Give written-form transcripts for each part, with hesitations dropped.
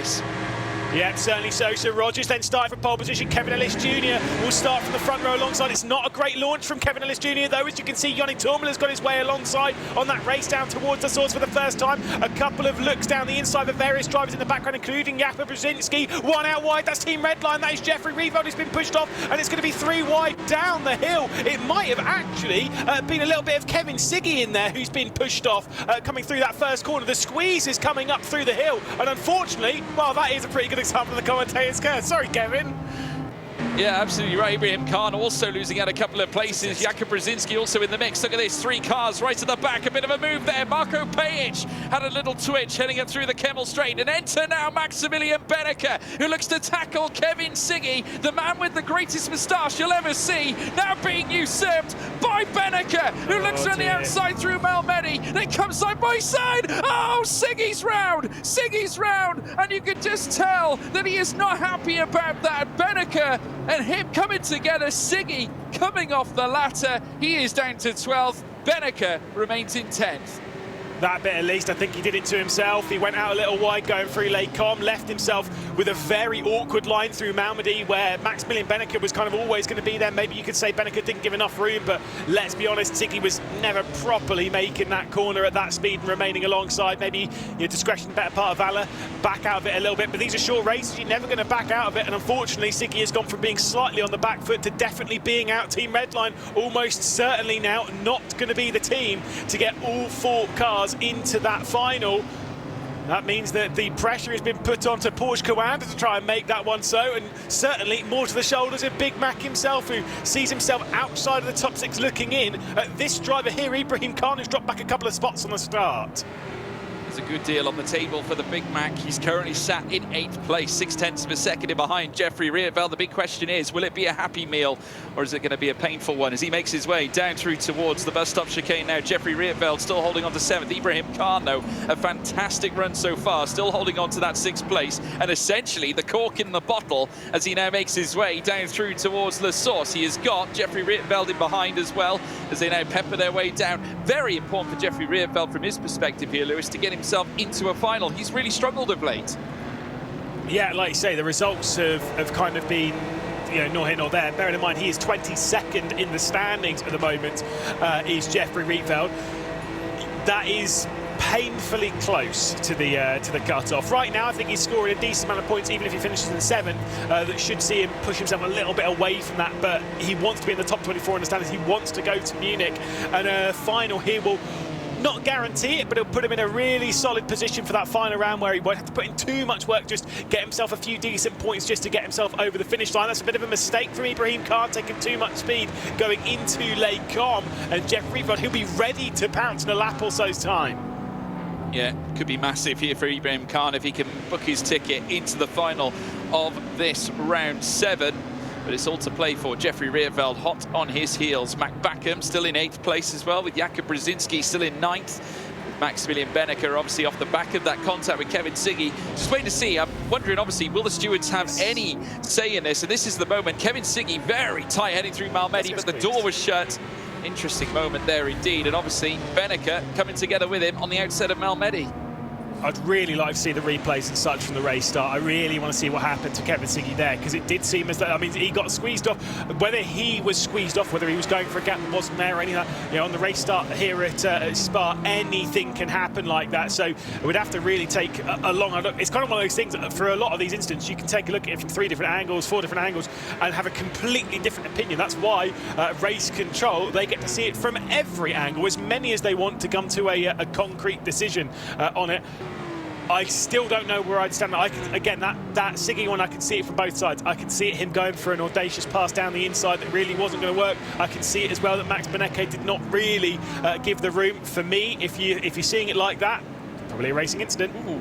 this. Yeah, certainly so. So Rogers then started from pole position. Kevin Ellis Jr. will start from the front row alongside. It's not a great launch from Kevin Ellis Jr. though. As you can see, Yannick Tourmala's got his way alongside on that race down towards the source for the first time. A couple of looks down the inside of various drivers in the background, including Jasper Brzezinski. One out wide, that's Team Redline. That is Jeffrey Rietveld who's been pushed off, and it's going to be 3 wide down the hill. It might have actually been a little bit of Kevin Siggy in there who's been pushed off coming through that first corner. The squeeze is coming up through the hill, and unfortunately, well, that is a pretty good example of the commentator's curse. Sorry, Kevin. Yeah, absolutely right. Ibrahim Khan also losing out a couple of places. Jakub Brzezinski also in the mix. Look at this, 3 cars right at the back. A bit of a move there. Marco Pejic had a little twitch heading up through the Kemmel Straight. And enter now Maximilian Benneker, who looks to tackle Kevin Siggy, the man with the greatest moustache you'll ever see, now being usurped by Benneker, who looks on the outside through Malmedy. They come side by side. Oh, Siggy's round. Siggy's round. And you can just tell that he is not happy about that. Benneker and him coming together, Siggy coming off the ladder. He is down to 12th. Benneker remains in 10th. That bit at least, I think he did it to himself. He went out a little wide going through Lake Com, left himself with a very awkward line through Malmedy where Maximilian Benneker was kind of always going to be there. Maybe you could say Benneker didn't give enough room, but let's be honest, Siggy was never properly making that corner at that speed and remaining alongside. Maybe your discretion, better part of valour, back out of it a little bit. But these are short races, you're never going to back out of it. And unfortunately, Siggy has gone from being slightly on the back foot to definitely being out. Team Redline almost certainly now not going to be the team to get all 4 cars into that final. That means that the pressure has been put onto Porsche Coanda to try and make that one so, and certainly more to the shoulders of Big Mac himself, who sees himself outside of the top 6 looking in at this driver here, Ibrahim Khan, who's dropped back a couple of spots on the start. There's a good deal on the table for the Big Mac. He's currently sat in 8th place, 0.6 of a second in behind Jeffrey Rietveld. The big question is, will it be a happy meal or is it going to be a painful one as he makes his way down through towards the bus stop chicane now? Jeffrey Rietveld still holding on to 7th. Ibrahim Khan, though, a fantastic run so far, still holding on to that 6th place, and essentially the cork in the bottle as he now makes his way down through towards La Source. He has got Jeffrey Rietveld in behind as well as they now pepper their way down. Very important for Jeffrey Rietveld from his perspective here, Lewis, to get himself into a final. He's really struggled of late. Yeah, like you say, the results have kind of been, you know, nor here nor there. Bearing in mind he is 22nd in the standings at the moment, is Jeffrey Rietveld. That is painfully close to the cut-off. Right now, I think he's scoring a decent amount of points, even if he finishes in 7th. That should see him push himself a little bit away from that, but he wants to be in the top 24 in the standings. He wants to go to Munich, and a final here will not guarantee it, but it'll put him in a really solid position for that final round where he won't have to put in too much work, just get himself a few decent points just to get himself over the finish line. That's a bit of a mistake from Ibrahim Khan, taking too much speed going into Lake Com, and Jeffrey Rietveld, he'll be ready to pounce in a lap or so's time. Yeah, could be massive here for Ibrahim Khan if he can book his ticket into the final of this round 7. But it's all to play for. Jeffrey Rietveld hot on his heels. Mac Backham still in 8th place as well, with Jakub Brzezinski still in 9th. Maximilian Benneker obviously off the back of that contact with Kevin Siggy. Just waiting to see. I'm wondering, obviously, will the stewards have any say in this? And this is the moment. Kevin Siggy very tight heading through Malmedy, but the door was shut. Interesting moment there indeed. And obviously, Benneker coming together with him on the outside of Malmedy. I'd really like to see the replays and such from the race start. I really want to see what happened to Kevin Siggy there, because it did seem as though, I mean, he got squeezed off. Whether he was squeezed off, whether he was going for a gap that wasn't there or anything, you know, on the race start here at Spa, anything can happen like that. So we'd have to really take a long look. It's kind of one of those things that for a lot of these incidents, you can take a look at it from 3 different angles, 4 different angles, and have a completely different opinion. That's why race control, they get to see it from every angle, as many as they want to come to a concrete decision on it. I still don't know where I'd stand. Again, that Siggy one, I can see it from both sides. I can see it him going for an audacious pass down the inside that really wasn't going to work. I can see it as well that Max Benneker did not really give the room. For me, if you're seeing it like that, probably a racing incident. Ooh.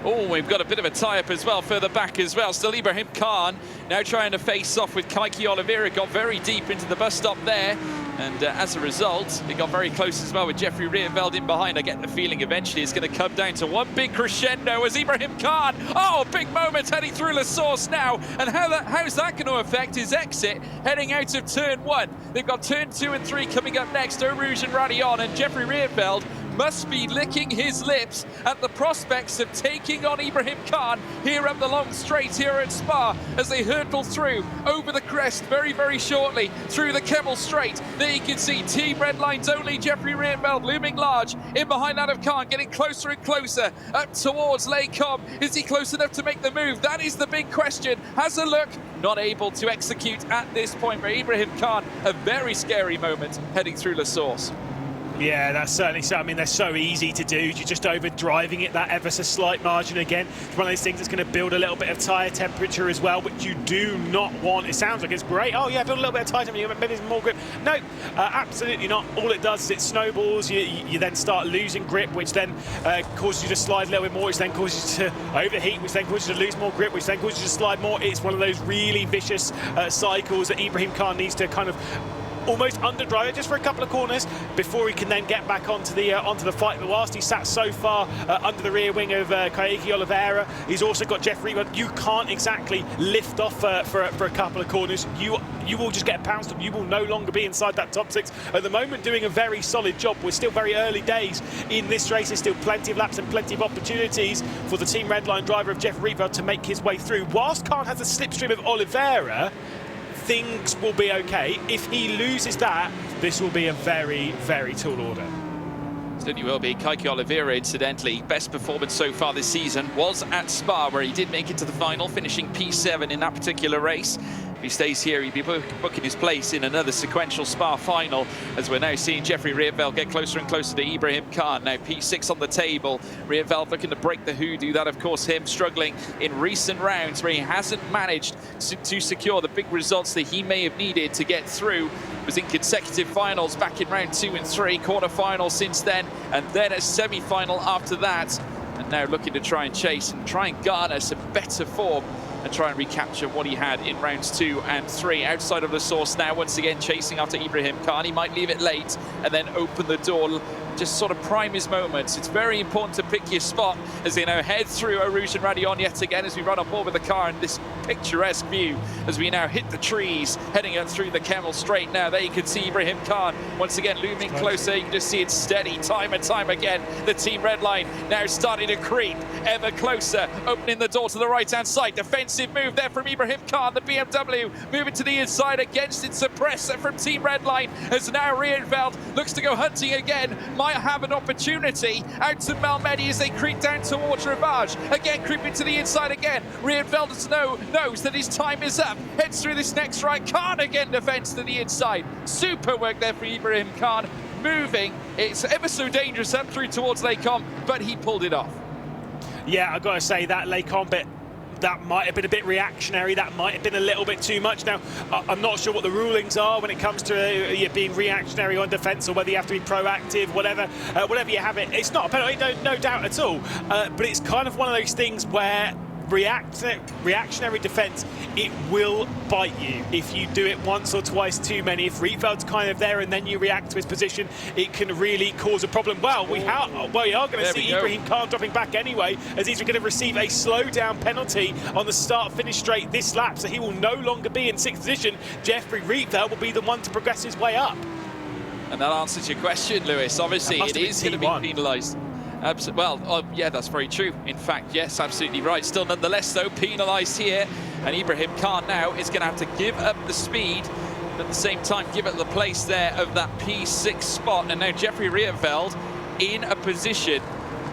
Oh, we've got a bit of a tie-up as well, further back as well. Still Ibrahim Khan now trying to face off with Kaiki Oliveira. Got very deep into the bus stop there. And as a result, it got very close as well with Jeffrey Rietveld in behind. I get the feeling eventually it's going to come down to one big crescendo as Ibrahim Khan, oh, big moment heading through La Source now. And how's that going to affect his exit heading out of turn 1? They've got turn 2 and 3 coming up next, Eau Rouge and Raidillon, and Jeffrey Rietveld must be licking his lips at the prospects of taking on Ibrahim Khan here up the long straight here at Spa as they hurtle through over the crest very, very shortly through the Kemmel Straight. There you can see Team Redline's only Jeffrey Rietveld looming large in behind that of Khan, getting closer and closer up towards Laycom. Is he close enough to make the move? That is the big question. Has a look, not able to execute at this point, but Ibrahim Khan, a very scary moment heading through La Source. Yeah, that's certainly so. I mean, they're so easy to do. You're just overdriving it that ever so slight margin again. It's one of those things that's going to build a little bit of tyre temperature as well, which you do not want. It sounds like it's great. Oh, yeah, build a little bit of tyre temperature, maybe some more grip. No, absolutely not. All it does is it snowballs. You then start losing grip, which then causes you to slide a little bit more, which then causes you to overheat, which then causes you to lose more grip, which then causes you to slide more. It's one of those really vicious cycles that Ibrahim Khan needs to kind of almost underdrive it just for a couple of corners before he can then get back onto the fight. But whilst he sat so far under the rear wing of Kayaki Oliveira, he's also got Jeffrey. You can't exactly lift off for a couple of corners. You will just get pounced on. You will no longer be inside that top six. At the moment, doing a very solid job. We're still very early days in this race. There's still plenty of laps and plenty of opportunities for the Team Redline driver of Jeffrey Rietveld to make his way through. Whilst Khan has a slipstream of Oliveira, things will be okay. If he loses that, this will be a very, very tall order. Certainly will be. Kayaki Oliveira, incidentally, best performance so far this season was at Spa, where he did make it to the final, finishing P7 in that particular race. If he stays here, he'd be booking his place in another sequential Spa final, as we're now seeing Jeffrey Rietveld get closer and closer to Ibrahim Khan. Now P6 on the table. Rietveld looking to break the hoodoo. That, of course, him struggling in recent rounds where he hasn't managed to secure the big results that he may have needed to get through. Was in consecutive finals back in round 2 and 3, quarter-final since then, and then a semi-final after that. And now looking to try and chase and try and garner some better form and try and recapture what he had in rounds 2 and 3. Outside of the source now, once again chasing after Ibrahim Khan. He might leave it late and then open the door, just sort of prime his moments. It's very important to pick your spot as they now head through Eau Rouge and Raidillon yet again as we run on board with the car in this picturesque view as we now hit the trees, heading up through the Kemmel Straight. Now there you can see Ibrahim Khan once again looming closer. You can just see it steady time and time again. The Team Redline now starting to creep ever closer, opening the door to the right-hand side. Defensive move there from Ibrahim Khan. The BMW moving to the inside against its suppressor from Team Redline as now Rietveld looks to go hunting again. Might have an opportunity out to Malmedy as they creep down towards Rivage. Again, creeping to the inside again. Rietveld knows that his time is up. Heads through this next right. Khan again defends to the inside. Super work there for Ibrahim Khan. Moving. It's ever so dangerous up through towards Laycom, but he pulled it off. Yeah, I've got to say that Laycom bit, that might have been a bit reactionary. That might have been a little bit too much. Now, I'm not sure what the rulings are when it comes to being reactionary on defence, or whether you have to be proactive, whatever you have it. It's not a penalty, no doubt at all. But it's kind of one of those things where reactionary defence, it will bite you if you do it once or twice too many. If Rietveld's kind of there and then you react to his position, it can really cause a problem. Well, we are going to see Ibrahim Khan dropping back anyway, as he's going to receive a slow-down penalty on the start-finish straight this lap, so he will no longer be in 6th position. Jeffrey Rietveld will be the one to progress his way up. And that answers your question, Lewis. Obviously, it is going to be penalised. Well, yeah, that's very true. In fact, yes, absolutely right. Still, nonetheless, though, penalised here. And Ibrahim Khan now is going to have to give up the speed, but at the same time, give up the place there of that P6 spot. And now Jeffrey Rietveld in a position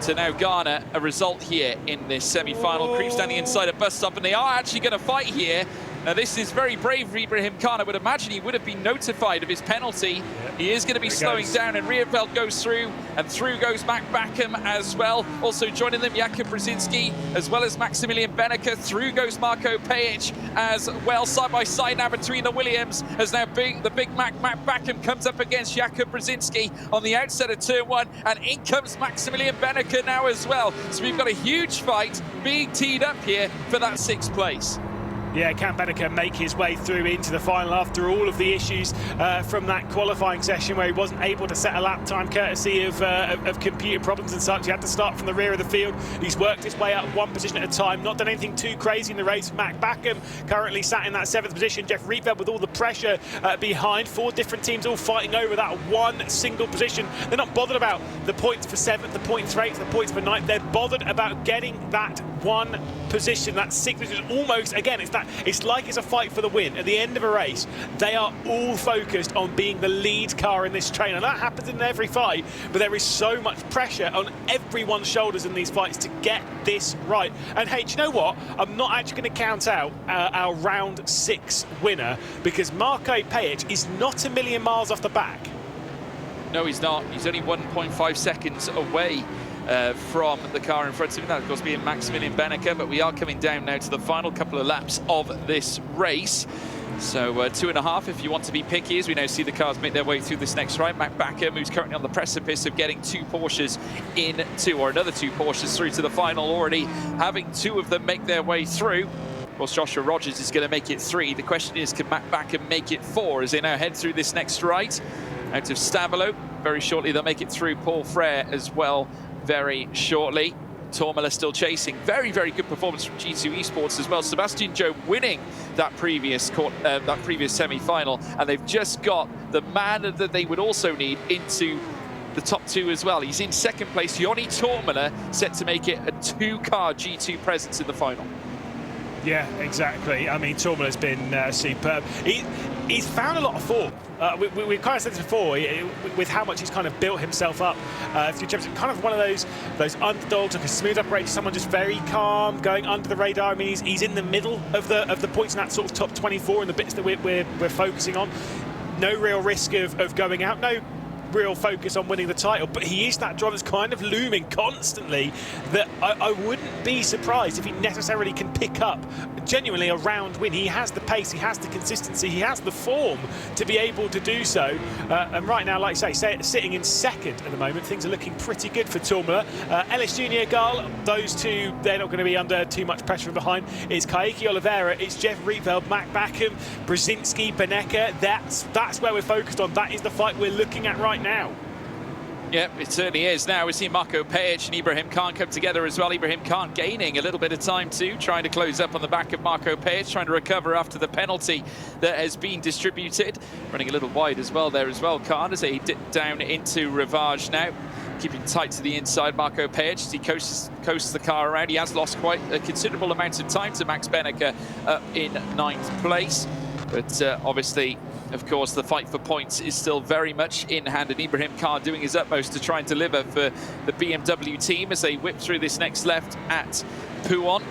to now garner a result here in this semi-final. Creeps down the inside of bus stop, and they are actually going to fight here. Now, this is very brave for Ibrahim Khan. I would imagine he would have been notified of his penalty. Yep. He is going to be slowing down, and Rietveld goes through, and through goes Mac Backham as well. Also joining them, Jakub Brzezinski, as well as Maximilian Benneker. Through goes Marco Pejic as well, side by side now between the Williams, as now the big Mac Backham comes up against Jakub Brzezinski on the outset of turn 1, and in comes Maximilian Benneker now as well. So we've got a huge fight being teed up here for that 6th place. Yeah, can Beneke make his way through into the final after all of the issues from that qualifying session where he wasn't able to set a lap time courtesy of computer problems and such? He had to start from the rear of the field. He's worked his way up one position at a time, not done anything too crazy in the race. Mac Backham currently sat in that 7th position. Jeff Rietveld with all the pressure behind. 4 different teams all fighting over that one single position. They're not bothered about the points for 7th, the points for 8th, the points for 9th. They're bothered about getting that one position, that 6th position. Almost, again, it's like it's a fight for the win. At the end of a race, they are all focused on being the lead car in this train, and that happens in every fight, but there is so much pressure on everyone's shoulders in these fights to get this right. And hey, do you know what? I'm not actually going to count out our round 6 winner, because Marko Pejic is not a million miles off the back. No, he's not. He's only 1.5 seconds away from the car in front of him. That, of course, being Maximilian Beneke, but we are coming down now to the final couple of laps of this race. So 2.5 if you want to be picky, as we now see the cars make their way through this next ride. Mac Backham, who's currently on the precipice of getting 2 Porsches into, or another 2 Porsches through to the final, already having 2 of them make their way through. Of course, Joshua Rogers is going to make it 3. The question is, can Mac Backham make it 4 as they now head through this next ride? Out of Stavolo, very shortly they'll make it through. Paul Frere as well, very shortly. Tourmala still chasing. Very, very good performance from G2 Esports as well. Sebastian Joe winning that previous semi-final, and they've just got the man that they would also need into the top 2 as well. He's in 2nd place. Joni Tourmala set to make it a 2-car G2 presence in the final. Yeah, exactly. I mean, Tourmala's been superb. He's found a lot of form. We've kind of said this before, with how much he's kind of built himself up through championship. Kind of one of those underdogs, like a smooth operator, someone just very calm, going under the radar. I mean, he's in the middle of the points in that sort of top 24 and the bits that we're focusing on. No real risk of going out. No real focus on winning the title, but he is that driver that's kind of looming constantly, that I wouldn't be surprised if he necessarily can pick up genuinely a round win. He has the pace, he has the consistency, he has the form to be able to do so, and right now, like I say, sitting in 2nd at the moment, things are looking pretty good for Tourmala. Ellis Junior, Gall, those 2, they're not going to be under too much pressure from behind. It's Kaiki Oliveira, it's Jeff Rietveld, Mac Backham, Brzezinski, Beneke. That's where we're focused on. That is the fight we're looking at right now. Yep, it certainly is. Now we see Marko Pejic and Ibrahim Khan come together as well. Ibrahim Khan gaining a little bit of time too, trying to close up on the back of Marko Pejic, trying to recover after the penalty that has been distributed. Running a little wide as well there as well, Khan, as he dip down into Rivage now. Keeping tight to the inside, Marko Pejic, as he coasts the car around. He has lost quite a considerable amount of time to Max Beneke up in 9th place. But obviously, of course, the fight for points is still very much in hand, and Ibrahim Khan doing his utmost to try and deliver for the BMW team as they whip through this next left at Pouhon.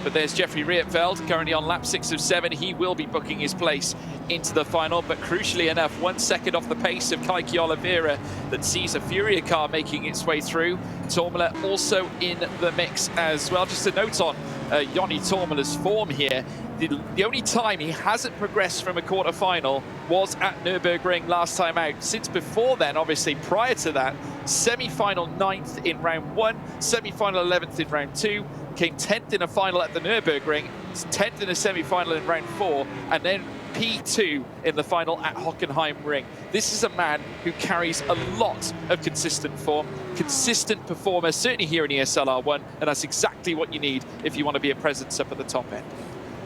But there's Jeffrey Rietveld, currently on lap 6 of 7. He will be booking his place into the final, but crucially enough, 1 second off the pace of Kaiki Oliveira that sees a Furia car making its way through. Tourmala also in the mix as well. Just a note on Joni Tourmala's form here. The only time he hasn't progressed from a quarter-final was at Nürburgring last time out. Since before then, obviously, prior to that, semi-final 9th in round 1, semi-final 11th in round 2, came 10th in a final at the Nürburgring, 10th in a semi-final in round 4, and then P2 in the final at Hockenheimring. This is a man who carries a lot of consistent form, consistent performer, certainly here in ESL R1, and that's exactly what you need if you want to be a presence up at the top end.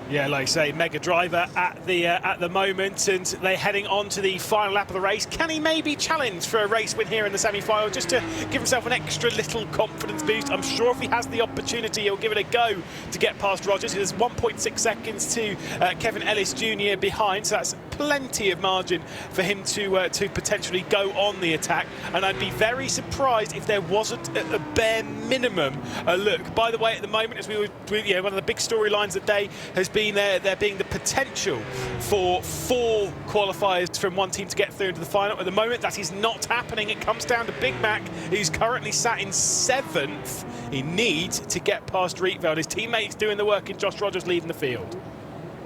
Yeah, like I say, mega driver at the moment, and they're heading on to the final lap of the race. Can he maybe challenge for a race win here in the semi-final, just to give himself an extra little confidence boost? I'm sure if he has the opportunity, he'll give it a go to get past Rogers. There's 1.6 seconds to Kevin Ellis Jr. behind, so that's plenty of margin for him to potentially go on the attack. And I'd be very surprised if there wasn't a bare minimum a look. By the way, at the moment, as we were, one of the big storylines of the day has been there being the potential for 4 qualifiers from one team to get through into the final. At the moment, that is not happening. It comes down to Big Mac, who's currently sat in 7th. He needs to get past Rietveld. His teammates doing the work, and Josh Rogers leading the field.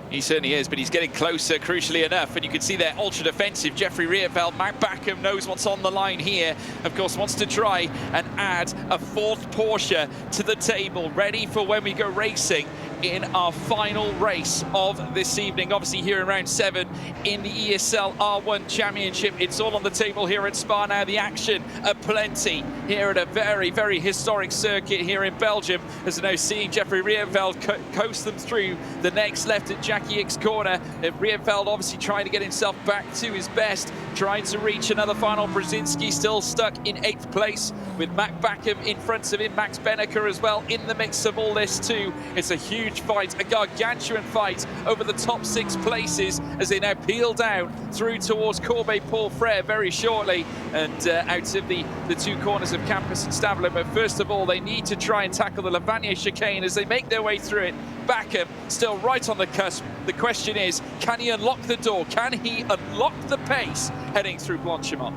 He certainly is, but he's getting closer, crucially enough. And you can see there, ultra-defensive Jeffrey Rietveld. Mac Backham knows what's on the line here. Of course, wants to try and add a 4th Porsche to the table, ready for when we go racing in our final race of this evening. Obviously here in round 7 in the ESL R1 Championship. It's all on the table here at Spa now. The action aplenty here at a very, very historic circuit here in Belgium. As you know, seeing Jeffrey Rietveld coast them through the next left at Jackie Ickx corner. Rietveld obviously trying to get himself back to his best, trying to reach another final. Brzezinski still stuck in 8th place with Mac Backham in front of him. Max Benneker as well in the mix of all this too. It's a huge fight, a gargantuan fight over the top 6 places as they now peel down through towards Corbeil Paul Frere very shortly and out of the 2 corners of Campus and Stavelot. But first of all, they need to try and tackle the Lavagna chicane as they make their way through it. Backham still right on the cusp. The question is, can he unlock the door? Can he unlock the pace heading through Blanchimont?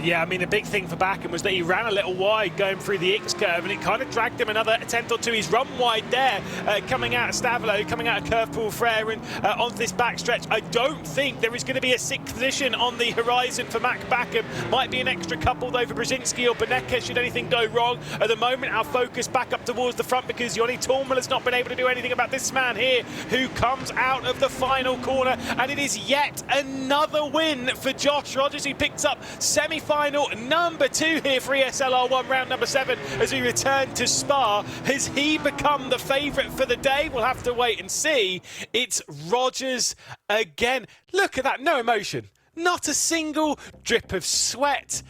Yeah, I mean, the big thing for Backham was that he ran a little wide going through the Ickx curve, and it kind of dragged him another attempt or two. He's run wide there, coming out of Stavelot, coming out of Curve Paul Frere, and onto this backstretch. I don't think there is going to be a 6th position on the horizon for Mac Backham. Might be an extra couple, though, for Brzezinski or Benneker should anything go wrong. At the moment, our focus back up towards the front because Joni Tormel has not been able to do anything about this man here who comes out of the final corner, and it is yet another win for Josh Rogers, who picks up semi-final number 2 here for ESL R1 round number 7 as we return to Spa. Has he become the favourite for the day? We'll have to wait and see. It's Rogers again. Look at that, no emotion. Not a single drip of sweat.